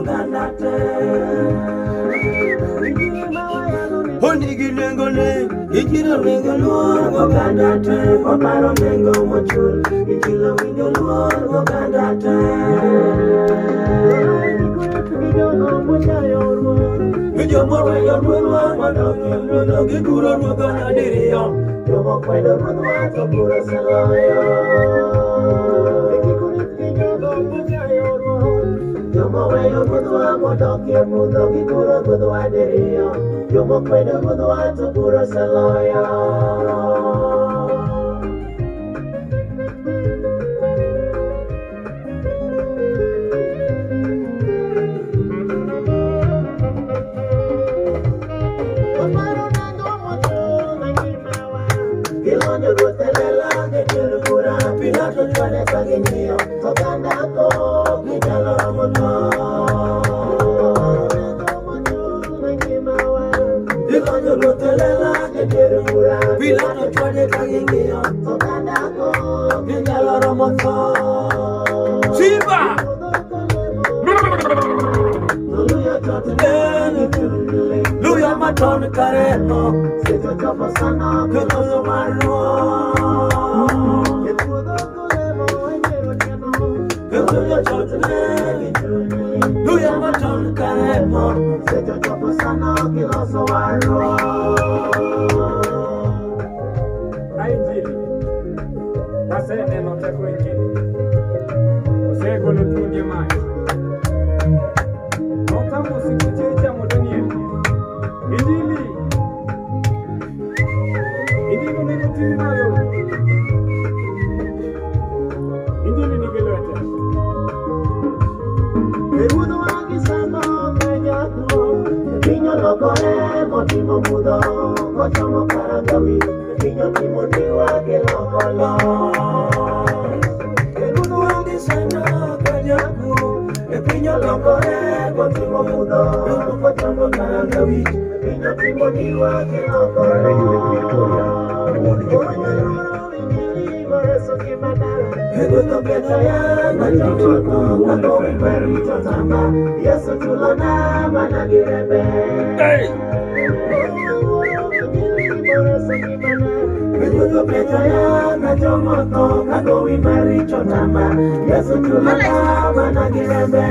gandate. Honigi nengo ne, ichiro nengo luor gandate. Koparo nengo mochul, ichiro winjo luor gandate. Jomo weyo ruodwa mondo giguro ruodwa nyadiriyo. Jomo kwedo ruodwa to bura seloyo. Jomo weyo ruodwa mondo gimudho giguro ruodwa nyadiriyo. Jomo kwedo ruodwa to bura seloyo. Pilato chwane kaging'iyo oganda ko ginyalo romo tho. Ilonyo ruoth e lela e dier bura. Pilato chwane kaging'iyo oganda ko ginyalo romo tho. Simba! Luya maton kareno seto chopo sana keloso marwa. Luya maton kareno seto chopo sana keloso marwa. Injili waseneno teko injili osegolo tunge mari notamo sikuchecha Nathaniel. Injili neno tini malo. Injili ni gelwete erudo wangi sano kenya kuo pinyo lokore motimo mudho kochomo karangawi pinyo timo niwa ke lokolo. Erudo wangi sano kenya kuo pinyo lokore motimo mudho kochomo karangawi pinyo timo niwa ke lokolo. Yesu tulona managirebe. Yesu tulona managirebe.